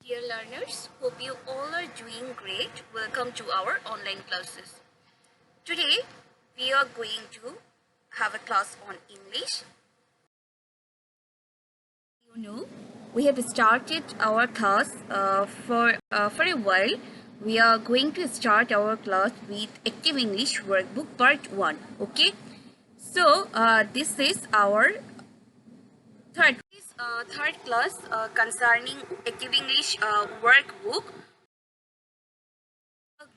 Dear learners, hope you all are doing great. Welcome to our online classes. Today, we are going to have a class on English. You know, we have started our class for a while. We are going to start our class with Active English Workbook Part 1. Okay, so this is our third class concerning Active English Workbook.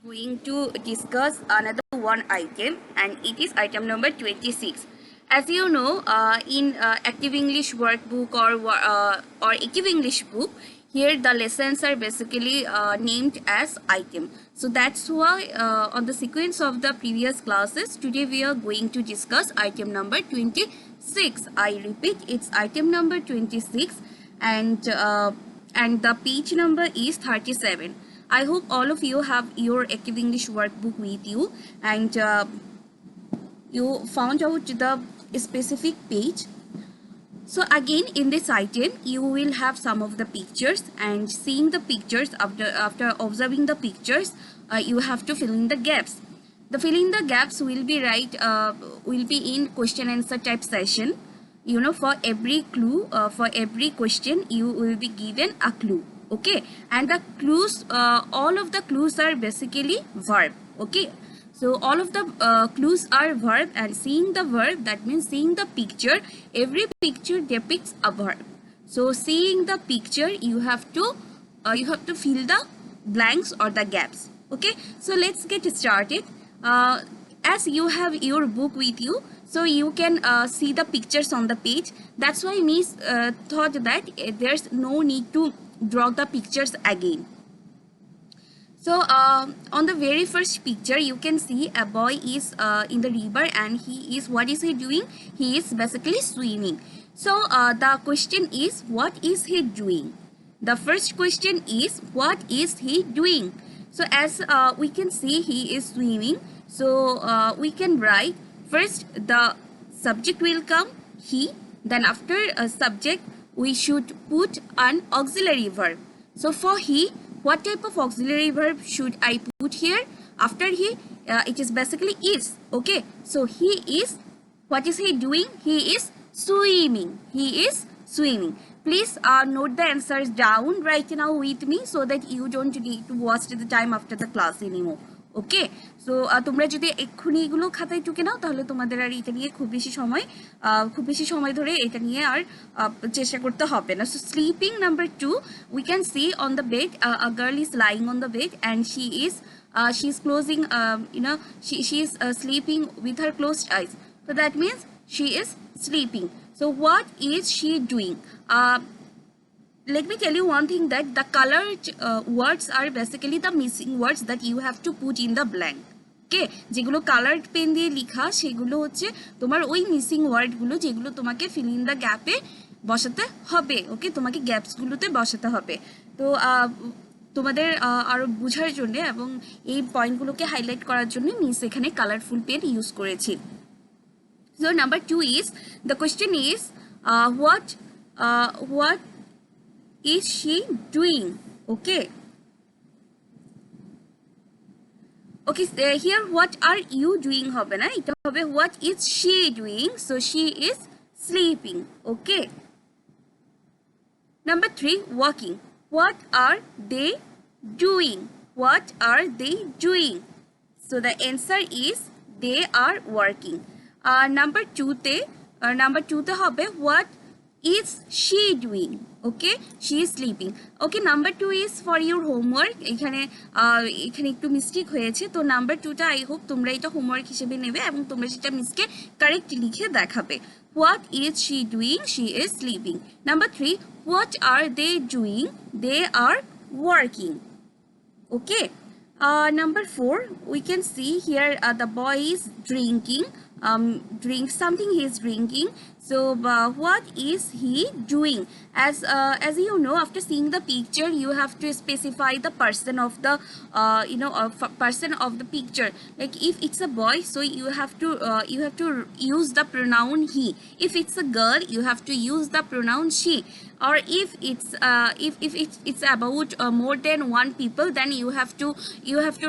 Going to discuss another one item, and it is item number 26. As you know, in Active English Workbook or Active English book, here the lessons are basically named as item. So that's why on the sequence of the previous classes, today we are going to discuss item number 26. I repeat, it's item number 26, and the page number is 37. I hope all of you have your Active English workbook with you, and you found out the specific page. So again, in this item, you will have some of the pictures, and seeing the pictures, after observing the pictures, you have to fill in the gaps. The filling the gaps will be will be in question answer type session. You know, for every clue, for every question, you will be given a clue. Okay, and the clues, all of the clues are basically verb. Okay, so all of the clues are verb, and seeing the verb, that means seeing the picture, every picture depicts a verb. So seeing the picture, you have to fill the blanks or the gaps. Okay, so let's get started. As you have your book with you, so you can see the pictures on the page. That's why Miss thought that there's no need to draw the pictures again. So on the very first picture, you can see a boy is in the river, and what is he doing? He is basically swimming. So the question is, what is he doing? The first question is, what is he doing? So as we can see, he is swimming. So we can write, first the subject will come, he. Then after a subject, we should put an auxiliary verb. So for he, what type of auxiliary verb should I put here? After he, it is basically is. Okay, so he is, what is he doing? He is swimming. He is swimming. Please note the answers down right now with me, so that you don't need to waste the time after the class anymore. Okay, so তোমরা যদি এক্ষুনি এগুলো খাতায় টুকে নাও, তাহলে তোমাদের আর এটা নিয়ে খুব বেশি সময় ধরে এটা নিয়ে আর চেষ্টা করতে হবে না. So sleeping number 2, we can see on the bed, a girl is lying on the bed, and she is closing, she is sleeping with her closed eyes. So that means she is sleeping. So what is she doing? Let me tell you one thing, that the colored words are basically the missing words that you have to put in the blank. Okay, যেগুলো coloured pen দিয়ে লেখা, সেগুলো হচ্ছে তোমার ওই missing ওয়ার্ডগুলো, যেগুলো তোমাকে ফিল ইন দ্য গ্যাপে বসাতে হবে. ওকে, তোমাকে গ্যাপসগুলোতে বসাতে হবে. তো তোমাদের আরও বোঝার জন্য এবং এই পয়েন্টগুলোকে হাইলাইট করার জন্য মিস এখানে কালারফুল পেন ইউজ করেছি. So number 2 is, the question is, what is she doing? Okay, here what are you doing hobe na, eta hobe what is she doing. So she is sleeping. Okay, number 3, walking. What are they doing? What are they doing? So the answer is, they are working. Number 2 te hobe, what is she doing? Okay, she is sleeping. Okay, number 2 is for your homework. এখানে একটু mistake হয়েছে, তো number 2টা I hope তোমরা এটা homework হিসেবে নেবে এবং তোমরা সেটা মিসকে কারেক্ট লিখে দেখাবে. What is she doing? She is sleeping. Number 3, what are they doing? They are working. Okay, number 4, we can see here the boy is drinking something he is drinking. So what is he doing? As you know, after seeing the picture, you have to specify the person of the person of the picture. Like if it's a boy, so you have to use the pronoun he. If it's a girl, you have to use the pronoun she. Or if it's about more than one people, then you have to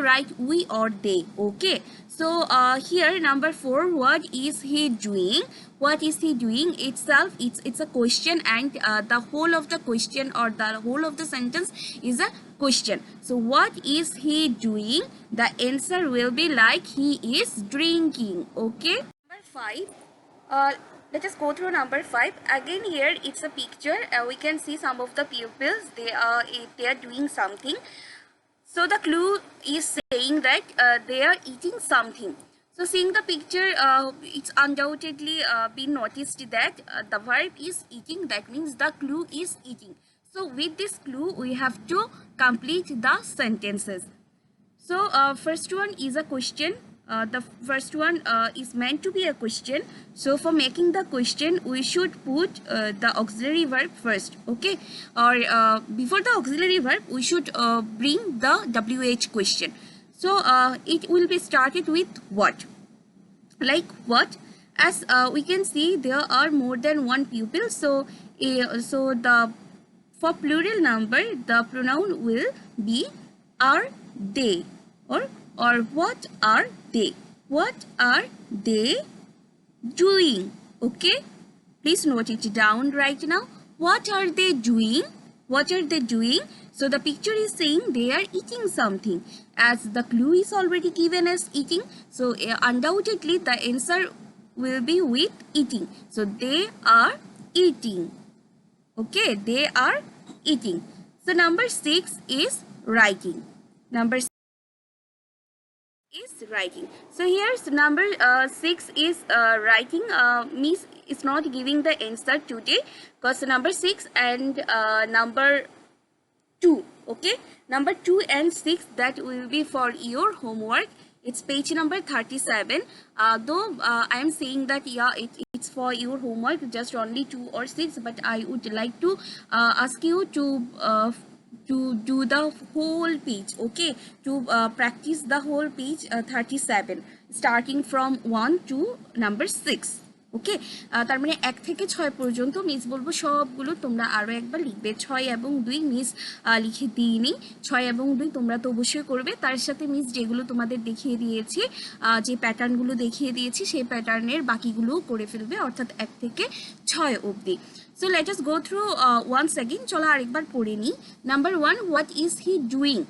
write we or they. Okay. So here number 4, what is he doing? What is he doing itself, it's a question, and the whole of the question or the whole of the sentence is a question. So what is he doing? The answer will be like he is drinking. Okay. Number 5, let us go through number 5. Again here it's a picture. We can see some of the pupils, they are doing something. So the clue is saying that they are eating something. So seeing the picture, it's undoubtedly been noticed that the verb is eating. That means the clue is eating. So with this clue, we have to complete the sentences. So first one is a question. The first one is meant to be a question. So for making the question, we should put the auxiliary verb first. Okay. Or before the auxiliary verb, we should bring the WH question. So it will be started with what? Like what? As we can see, there are more than one pupil. So for plural number, the pronoun will be are they, or what are they? What are they doing? Okay, please note it down right now. What are they doing? What are they doing? So the picture is saying they are eating something. As the clue is already given as eating, so undoubtedly the answer will be with eating. So they are eating. Okay, they are eating. So number 6 is writing. Number 6 is writing. So here's number 6 is writing. Means it's not giving the answer today, because number 6 and number 2, okay, number 2 and 6, that will be for your homework. It's page number 37. Though I am saying that yeah, it's for your homework, just only 2 or 6, but I would like to ask you to do the whole page. Okay, to practice the whole page 37, starting from 1 to number 6. ওকে, তার মানে 1 থেকে 6 পর্যন্ত miss বলবো সবগুলো তোমরা আরও একবার লিখবে। 6 এবং 2 মিস লিখে দিইনি, 6 এবং 2 তোমরা তো অবশ্যই করবে। তার সাথে মিস যেগুলো তোমাদের দেখিয়ে দিয়েছি, যে প্যাটার্নগুলো দেখিয়ে দিয়েছি, সেই প্যাটার্নের বাকিগুলোও করে ফেলবে, অর্থাৎ 1 থেকে 6 অবধি। So let us go through once again. চলো আরেকবার পড়ে নিই। Number 1, what is he doing?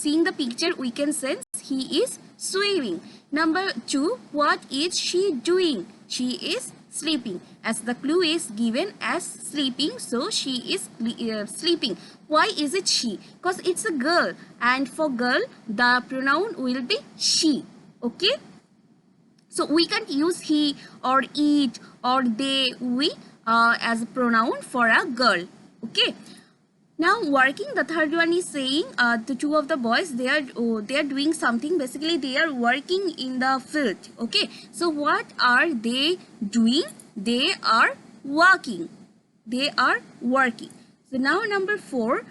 Seeing the picture, we can sense he is swimming. Number 2, what is she doing? She is sleeping. As the clue is given as sleeping, so she is sleeping. Why is it she? Because it's a girl, and for girl, the pronoun will be she. Okay? So we can't use he or it or they, we as a pronoun for a girl. Okay? Now working, the third one is saying the two of the boys, they are doing something. Basically they are working in the field. Okay, so what are they doing? They are working. They are working. So now number 4,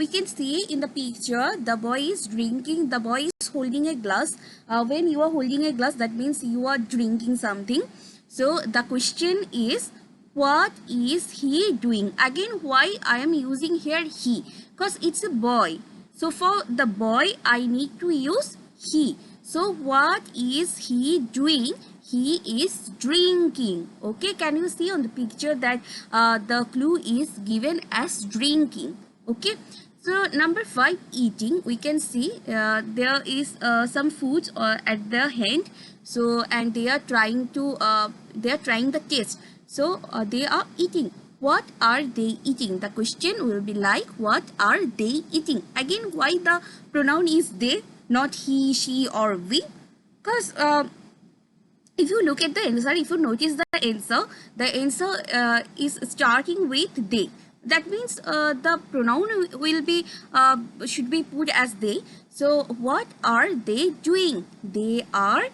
we can see in the picture the boy is drinking. The boy is holding a glass. When you are holding a glass, that means you are drinking something. So the question is, what is he doing? Again, why I am using here he? Because it's a boy. So for the boy, I need to use he. So what is he doing? He is drinking. Okay, can you see on the picture that the clue is given as drinking? Okay. So number 5, eating. We can see there is some foods at their hand. So and they are trying the taste. So they are eating. What are they eating? The question will be like, what are they eating? Again, why the pronoun is they, not he, she or we? Because if you look at the answer, if you notice the answer is starting with they. That means the pronoun will be should be put as they. So what are they doing? They are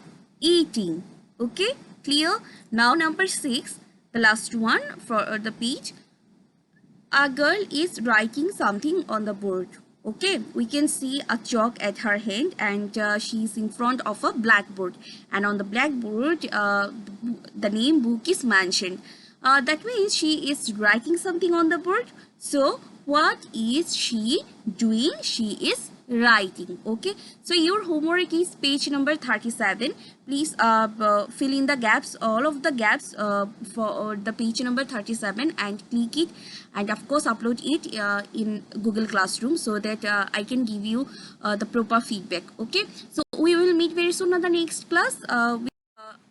eating. Okay, Clear? Now number 6, the last one for the page. A girl is writing something on the board. Okay, we can see a chalk at her hand, and she is in front of a blackboard, and on the blackboard the name book is mentioned. That means she is writing something on the board. So what is she doing? She is writing. Okay, so your homework is page number 37. Please fill in the gaps, all of the gaps for the page number 37, and click it, and of course upload it in Google Classroom, so that I can give you the proper feedback. Okay, so we will meet very soon on the next class with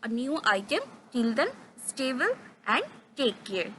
a new item. Till then, stay well and take care.